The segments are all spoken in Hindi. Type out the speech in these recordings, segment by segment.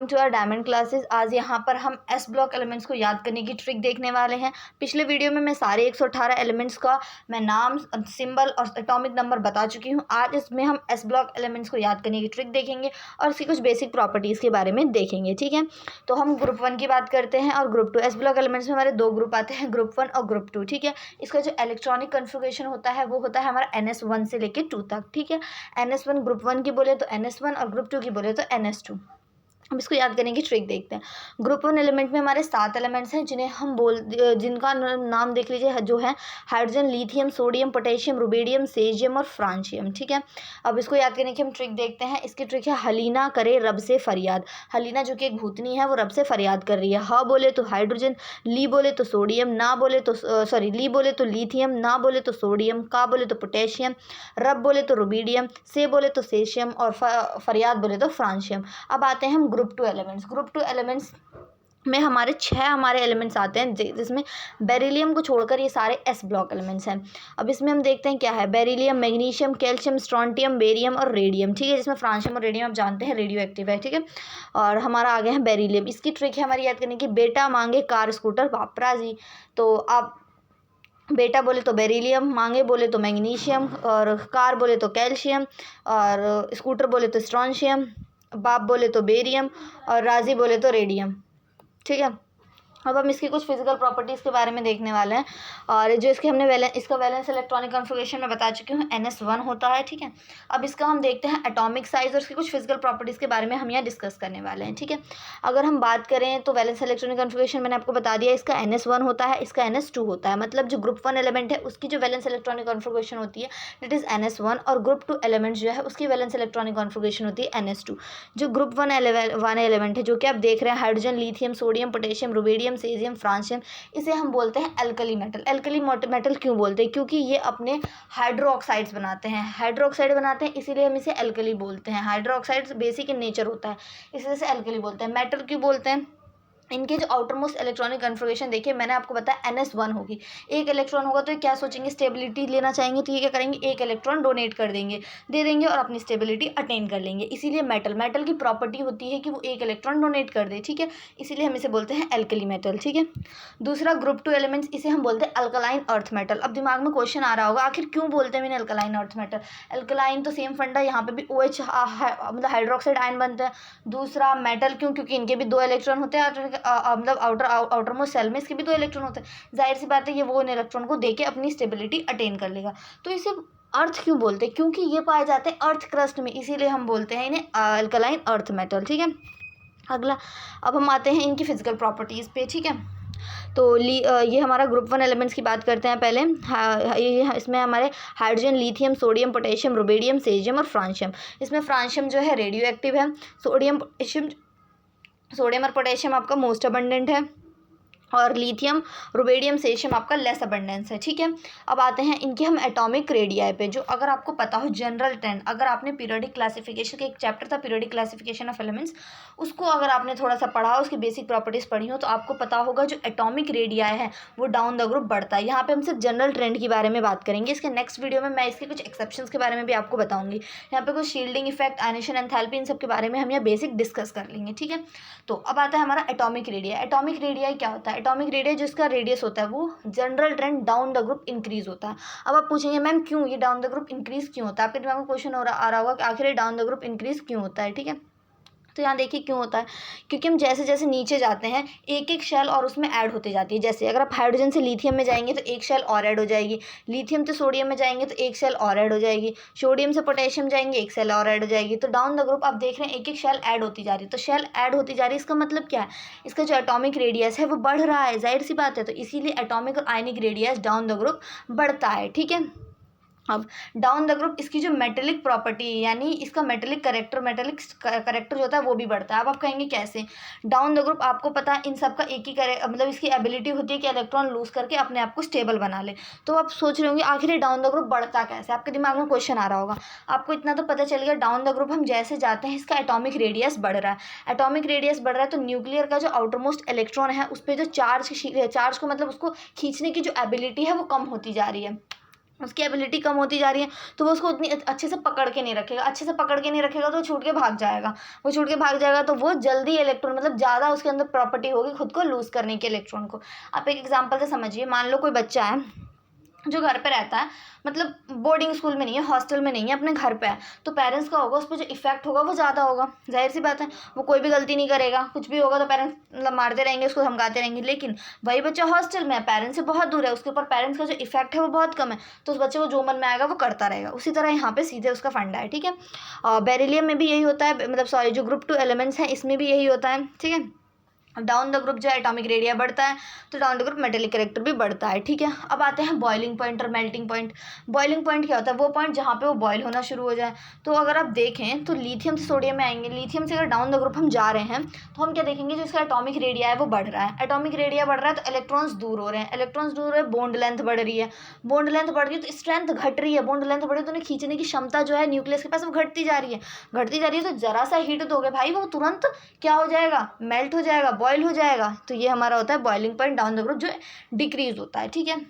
To our diamond classes. आज यहाँ पर हम एस ब्लॉक एलिमेंट्स को याद करने की ट्रिक देखने वाले हैं। पिछले वीडियो में मैं सारे 118 एलिमेंट्स का मैं नाम, सिंबल और एटॉमिक नंबर बता चुकी हूँ। आज इसमें हम एस ब्लॉक एलिमेंट्स को याद करने की ट्रिक देखेंगे और इसकी कुछ बेसिक प्रॉपर्टीज़ के बारे में देखेंगे। ठीक है, तो हम ग्रुप 1 की बात करते हैं और ग्रुप 2। एस ब्लॉक एलिमेंट्स में हमारे 2 ग्रुप आते हैं, ग्रुप 1 और ग्रुप 2। ठीक है, इसका जो इलेक्ट्रॉनिक कन्फिगरेशन होता है वो होता है हमारा NS1 से लेकर 2 तक। ठीक है, NS1 ग्रुप 1 की बोले तो NS1 और ग्रुप 2 की बोले तो NS2। हम इसको याद करने की ट्रिक देखते हैं। ग्रुप 1 एलिमेंट में हमारे 7 एलिमेंट्स हैं जिन्हें हम जिनका नाम देख लीजिए, जो है hydrogen, lithium, sodium, potassium, rubidium, caesium और फ्रांशियम। ठीक है, अब इसको याद करने की हम ट्रिक देखते हैं। इसकी ट्रिक है हलीना करे रब से फरियाद। हलीना जो कि एक भूतनी है वो रब से फरियाद कर रही है। ह बोले तो हाइड्रोजन, ली बोले तो सोडियम, ना बोले तो ली बोले तो लिथियम, ना बोले तो सोडियम, का बोले तो पोटेशियम, रब बोले तो रुबीडियम, से बोले तो सेशियम और फरियाद बोले तो फ्रांशियम। अब आते हैं हम ग्रुप 2 एलिमेंट्स। ग्रुप 2 एलिमेंट्स में हमारे 6 हमारे एलिमेंट्स आते हैं, जिसमें बेरिलियम को छोड़कर ये सारे एस ब्लॉक एलिमेंट्स हैं। अब इसमें हम देखते हैं क्या है। Beryllium, magnesium, calcium, strontium, barium और रेडियम। ठीक है, जिसमें फ्रांशियम और रेडियम आप जानते हैं रेडियो एक्टिव है। ठीक है, और हमारा आगे है बेरिलियम। इसकी ट्रिक है हमारी याद करने की, बेटा मांगे कार स्कूटर वापरा जी। तो आप बेटा बोले तो बेरिलियम, मांगे बोले तो मैग्नीशियम, और कार बोले तो कैल्शियम, और स्कूटर बोले तो स्ट्रोंशियम, बाप बोले तो बेरियम और राजी बोले तो रेडियम। ठीक है, अब हम इसकी कुछ फिजिकल प्रॉपर्टीज़ के बारे में देखने वाले हैं। और जो इसके हमने इसका वैलेंस इलेक्ट्रॉनिक कन्फिगरेशन में बता चुकी हूँ, NS1 होता है। ठीक है, अब इसका हम देखते हैं एटॉमिक साइज और इसकी कुछ फिजिकल प्रॉपर्टीज़ के बारे में हम यहाँ डिस्कस करने वाले हैं। ठीक है, अगर हम बात करें तो वैलेंस इलेक्ट्रॉनिक कन्फिगरेशन मैंने आपको बता दिया, इसका NS1 होता है, इसका NS2 होता है। मतलब जो ग्रुप 1 एलिमेंट है उसकी जो वैलेंस इलेक्ट्रॉनिक कन्फिगरेशन होती है दैट इज़ NS1, और ग्रुप 2 एलिमेंट जो है उसकी वैलेंस इलेक्ट्रॉनिक कन्फिगरेशन होती है NS2। जो ग्रुप 1 एलिमेंट है जो कि आप देख रहे हैं, hydrogen, lithium, sodium, potassium, rubidium, caesium, francium, इसे हम बोलते हैं एल्कली मेटल। एल्कली मेटल क्यों बोलते हैं? क्योंकि ये अपने हाइड्रोक्साइड्स बनाते हैं, हाइड्रोक्साइड बनाते हैं, इसीलिए हम इसे एल्कली बोलते हैं। हाइड्रोक्साइड्स बेसिक इन नेचर होता है, इसलिए इसे एल्कली बोलते हैं। मेटल क्यों बोलते हैं? इनके जो आउटर मोस्ट इलेक्ट्रॉनिक कन्फिगरेशन देखिए, मैंने आपको बताया NS1 होगी। एक इलेक्ट्रॉन होगा तो ये क्या सोचेंगे, स्टेबिलिटी लेना चाहेंगे, तो ये क्या करेंगे, एक इलेक्ट्रॉन डोनेट कर देंगे, दे देंगे और अपनी स्टेबिलिटी अटेन कर लेंगे। इसीलिए मेटल की प्रॉपर्टी होती है कि वो एक इलेक्ट्रॉन डोनेट कर दे। ठीक है, इसीलिए हम इसे बोलते हैं एल्कली मेटल। ठीक है, दूसरा ग्रुप 2 एलिमेंट्स, इसे हम बोलते हैं अल्कलाइन अर्थ मेटल। अब दिमाग में क्वेश्चन आ रहा होगा, आखिर क्यों बोलते हैं मैंने अल्कलाइन अर्थ मेटल? अल्कलाइन तो सेम फंडा, यहाँ पे भी OH मतलब हाइड्रोक्साइड आयन बनता है। दूसरा मेटल क्यों? क्योंकि इनके भी 2 इलेक्ट्रॉन होते हैं, मतलब आउटर मोस्ट सेल में इसके भी 2 इलेक्ट्रॉन होते हैं। जाहिर सी बात है ये वो इन इलेक्ट्रॉन को देके अपनी स्टेबिलिटी अटेन कर लेगा। तो इसे अर्थ क्यों बोलते हैं? क्योंकि ये पाए जाते हैं अर्थ क्रस्ट में, इसीलिए हम बोलते हैं इन्हें अल्कलाइन अर्थ मेटल। ठीक है, अगला अब हम आते हैं इनकी फिजिकल प्रॉपर्टीज़ पे। ठीक है, तो ये हमारा ग्रुप 1 एलिमेंट्स की बात करते हैं पहले। इसमें हमारे hydrogen, lithium, sodium, potassium, rubidium, caesium और फ्रांशियम। इसमें फ्रांशियम जो है रेडियो एक्टिव है। सोडियम और पोटेशियम आपका मोस्ट अबंडेंट है, और लिथियम, रुबीडियम, सेशियम आपका लेस अबंडेंस है। ठीक है, अब आते हैं इनके हम एटॉमिक रेडियाई पे। जो अगर आपको पता हो जनरल ट्रेंड, अगर आपने पीरियोडिक क्लासिफिकेशन का एक चैप्टर था पीरियोडिक क्लासिफिकेशन ऑफ एलिमेंट्स, उसको अगर आपने थोड़ा सा पढ़ा, उसकी बेसिक प्रॉपर्टीज़ पढ़ी हो, तो आपको पता होगा जो एटॉमिक रेडियाई है वो डाउन द ग्रुप बढ़ता है। यहाँ पे हम सिर्फ जनरल ट्रेंड के बारे में बात करेंगे। इसके नेक्स्ट वीडियो में मैं इसके कुछ एक्सेप्शंस के बारे में भी आपको बताऊंगी। यहाँ पे कुछ शील्डिंग इफेक्ट, आयनेशन, एंथैल्पी, इन सब के बारे में हम यहाँ बेसिक डिस्कस कर लेंगे। ठीक है, तो अब आता है हमारा एटॉमिक रेडियाई। एटॉमिक रेडियाई क्या होता है? एटॉमिक रेडियाई जिसका रेडियस होता है वो general trend down the group increase होता है। अब आप पूछेंगे मैम क्यों ये डाउन द ग्रुप इंक्रीज क्यों होता है? आपके दिमाग में क्वेश्चन आ रहा होगा कि आखिर ये डाउन द ग्रुप इंक्रीज क्यों होता है। ठीक है, तो यहाँ देखिए क्यों होता है, क्योंकि हम जैसे जैसे नीचे जाते हैं एक एक शेल और उसमें ऐड होते जाती है। जैसे अगर आप हाइड्रोजन से लिथियम में जाएंगे तो एक शेल और ऐड हो जाएगी, लिथियम से सोडियम में जाएंगे तो एक शेल और ऐड हो जाएगी, सोडियम से पोटेशियम जाएंगे एक शेल और ऐड हो जाएगी। तो डाउन द ग्रुप आप देख रहे हैं एक एक शेल ऐड होती जा रही है। तो शेल ऐड होती जा रही है, इसका मतलब क्या है? इसका जो एटॉमिक रेडियस है वो बढ़ रहा है, जाहिर सी बात है। तो इसीलिए एटॉमिक और ionic radius down the group बढ़ता है। ठीक है, अब डाउन द ग्रुप इसकी जो मेटेलिक प्रॉपर्टी यानी इसका मेटेलिक करेक्टर जो होता है वो भी बढ़ता है। अब आप कहेंगे कैसे? डाउन द ग्रुप आपको पता है इन सब का एक ही मतलब इसकी एबिलिटी होती है कि इलेक्ट्रॉन लूज करके अपने आप को स्टेबल बना ले। तो आप सोच रहे होंगे आखिर डाउन द ग्रुप बढ़ता कैसे? आपके दिमाग में क्वेश्चन आ रहा होगा। आपको इतना तो पता चल गया, डाउन द ग्रुप हम जैसे जाते हैं इसका एटॉमिक रेडियस बढ़ रहा है। एटॉमिक रेडियस बढ़ रहा है तो न्यूक्लियर का जो आउटर मोस्ट इलेक्ट्रॉन है उस पर जो चार्ज को मतलब उसको खींचने की जो एबिलिटी है वो कम होती जा रही है। उसकी एबिलिटी कम होती जा रही है, तो वो उसको उतनी अच्छे से पकड़ के नहीं रखेगा। अच्छे से पकड़ के नहीं रखेगा तो छूट के भाग जाएगा। वो छूट के भाग जाएगा तो वो जल्दी इलेक्ट्रॉन, मतलब ज़्यादा उसके अंदर प्रॉपर्टी होगी खुद को लूज़ करने की इलेक्ट्रॉन को। आप एक एग्जांपल से समझिए, मान लो कोई बच्चा है जो घर पे रहता है, मतलब बोर्डिंग स्कूल में नहीं है, हॉस्टल में नहीं है, अपने घर पे है, तो पेरेंट्स का होगा उस पर जो इफेक्ट होगा वो ज़्यादा होगा। जाहिर सी बात है, वो कोई भी गलती नहीं करेगा, कुछ भी होगा तो पेरेंट्स मतलब मारते रहेंगे, उसको धमकाते रहेंगे। लेकिन वही बच्चा हॉस्टल में है, पेरेंट्स से बहुत दूर है, उसके ऊपर पेरेंट्स का जो इफेक्ट है वो बहुत कम है, तो उस बच्चे को जो मन में आएगा वो करता रहेगा। उसी तरह यहाँ पे सीधे उसका फंडा है, ठीक है। बेरिलियम में भी यही होता है, मतलब सॉरी, जो ग्रुप 2 एलिमेंट्स हैं इसमें भी यही होता है, ठीक है। डाउन द ग्रुप जो है एटॉमिक रेडिया बढ़ता है, तो down the group metallic character भी बढ़ता है, ठीक है। अब आते हैं बॉइलिंग पॉइंट और मेल्टिंग पॉइंट। बॉइलिंग पॉइंट क्या होता है? वो पॉइंट जहाँ पे वो बॉयल होना शुरू हो जाए। तो अगर आप देखें तो लिथियम से सोडियम में आएंगे, लिथियम से अगर डाउन द ग्रुप हम जा रहे हैं तो हम क्या देखेंगे, जो इसका एटॉमिक रेडिया है वो बढ़ रहा है। एटॉमिक रेडिया बढ़ रहा है तो इलेक्ट्रॉन्स दूर हो रहे हैं, इलेक्ट्रॉन्स दूर हो रहे हैं, बॉन्ड लेंथ बढ़ रही है, बॉन्ड लेंथ बढ़ रही है तो स्ट्रेंथ घट रही है। बॉन्ड लेंथ बढ़ रही है तो उन्हें खींचने की क्षमता जो है न्यूक्लियस के पास वो घटती जा रही है, घटती जा रही है। तो जरा सा हीट दोगे भाई, वो तुरंत क्या हो जाएगा, मेल्ट हो जाएगा, बॉयल हो जाएगा। तो ये हमारा होता है boiling point down the group जो डिक्रीज होता है, ठीक है।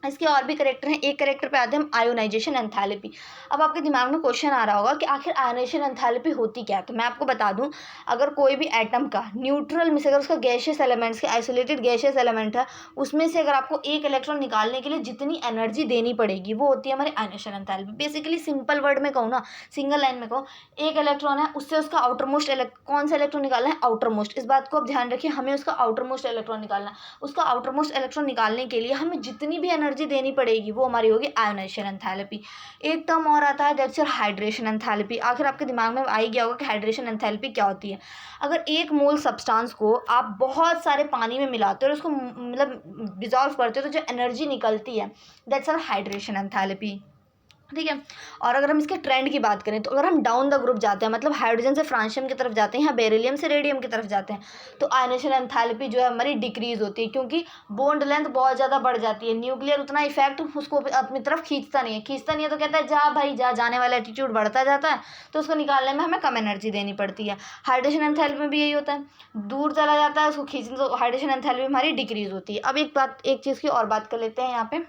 इसके और भी करेक्टर हैं। एक करेक्टर पे आते हैं हम, आयोनाइजेशन एंथैल्पी। अब आपके दिमाग में क्वेश्चन आ रहा होगा कि आखिर आयोनाइजेशन एंथैल्पी होती क्या है। तो मैं आपको बता दूं, अगर कोई भी एटम का न्यूट्रल में से अगर उसका गैशियस एलिमेंट्स के आइसोलेटेड गैशियस एलिमेंट है, उसमें से अगर आपको एक इलेक्ट्रॉन निकालने के लिए जितनी एनर्जी देनी पड़ेगी वो होती है हमारी ionisation enthalpy. Basically simple word में कहूँ ना, सिंगल लाइन में कहूँ, एक इलेक्ट्रॉन है, उससे उसका आउटर मोस्ट कौन सा इलेक्ट्रॉन निकालना है, आउटर मोस्ट। इस बात को आप ध्यान रखिए, हमें उसका आउटर मोस्ट इलेक्ट्रॉन निकालना है। उसका आउटर मोस्ट इलेक्ट्रॉन निकालने के लिए हमें जितनी भी एनर्जी देनी पड़ेगी वो हमारी होगी आयोनाइजेशन एंथैल्पी। एक टर्म और आता है, दैट्स योर हाइड्रेशन एंथैल्पी। आखिर आपके दिमाग में आ ही गया होगा कि हाइड्रेशन एंथैल्पी क्या होती है। अगर एक मोल सब्सटेंस को आप बहुत सारे पानी में मिलाते हो और उसको मतलब डिजॉल्व करते हो तो जो एनर्जी निकलती है, दैट्स योर हाइड्रेशन एंथैल्पी, ठीक है। और अगर हम इसके ट्रेंड की बात करें तो अगर हम डाउन द ग्रुप जाते हैं, मतलब हाइड्रोजन से फ्रांशियम की तरफ जाते हैं या बेरिलियम से रेडियम की तरफ जाते हैं, तो आयनेशन एंथैल्पी जो है हमारी डिक्रीज होती है, क्योंकि बॉन्ड लेंथ बहुत ज़्यादा बढ़ जाती है। न्यूक्लियर उतना इफेक्ट उसको अपनी तरफ खींचता नहीं है, तो कहता है जा भाई जा, जाने वाला एटीट्यूड बढ़ता जाता है, तो उसको निकालने में हमें कम एनर्जी देनी पड़ती है। हाइड्रेशन एंथैल्पी में भी यही होता है, दूर चला जाता है उसको खींचने, तो हाइड्रेशन एंथैल्पी हमारी डिक्रीज होती है। अब एक चीज़ की और बात कर लेते हैं यहाँ पे,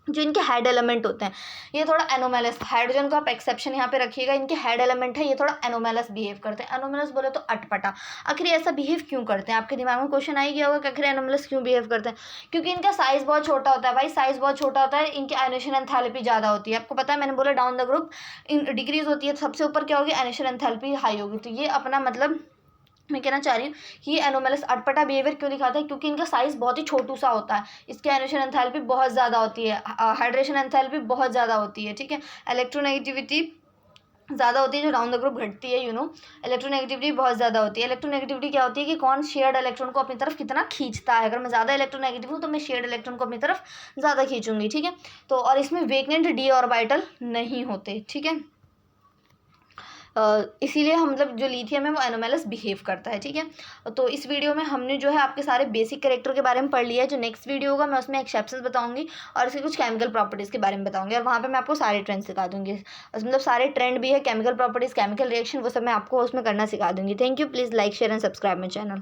जो इनके हेड एलिमेंट होते हैं ये थोड़ा एनोमेलस, हाइड्रोजन को आप एक्सेप्शन यहाँ पे रखिएगा, इनके हेड एलिमेंट है ये थोड़ा एनोमेलस बिहेव करते हैं। एनोमेलस बोले तो अटपटा। आखिर ऐसा बिहेव क्यों करते हैं? आपके दिमाग में क्वेश्चन आ ही गया होगा कि आखिर एनोमेलस क्यों बिहेव करते हैं। क्योंकि इनका साइज बहुत छोटा होता है भाई, साइज बहुत छोटा होता है, इनकी आयनेशन एंथैल्पी ज़्यादा होती है। आपको पता है, मैंने बोला डाउन द ग्रुप डिक्रीज होती है, सबसे ऊपर क्या होगी, आयनेशन एंथैल्पी हाई होगी। तो ये अपना मतलब मैं कहना चाह रही हूँ कि ये एनोमेलस अटपटा बिहेवियर क्यों दिखाता है, क्योंकि इनका साइज बहुत ही छोटू सा होता है। इसकी आयनेशन एंथैल्पी बहुत ज़्यादा होती है, हाइड्रेशन एंथैल्पी बहुत ज़्यादा होती है, ठीक है। इलेक्ट्रोनेगेटिविटी ज़्यादा होती है, जो डाउन द ग्रुप घटती है, इलेक्ट्रोनेगेटिविटी बहुत ज़्यादा होती है। इलेक्ट्रोनेगेटिविटी क्या होती है कि कौन शेयर्ड इलेक्ट्रॉन को अपनी तरफ कितना खींचता है। अगर मैं ज़्यादा इलेक्ट्रोनेगेटिव हूँ तो मैं शेयर्ड इलेक्ट्रॉन को अपनी तरफ ज़्यादा खींचूंगी, ठीक है। तो और इसमें वेकेंट डी ऑर्बिटल नहीं होते, ठीक है। इसीलिए हम मतलब जो लिथियम है वो एनोमेलस बिहेव करता है, ठीक है। तो इस वीडियो में हमने जो है आपके सारे बेसिक कैरेक्टर के बारे में पढ़ लिया है। जो नेक्स्ट वीडियो होगा मैं उसमें एक्सेप्शंस बताऊंगी और इसके कुछ केमिकल प्रॉपर्टीज़ के बारे में बताऊंगी, और वहाँ पे मैं आपको सारे ट्रेंड सिखा दूंगी। मतलब सारे ट्रेंड भी है, केमिकल प्रॉपर्टीज़, केमिकल रिएक्शन, वो सब मैं आपको उसमें करना सिखा दूंगी। Thank you, please like share and subscribe my channel.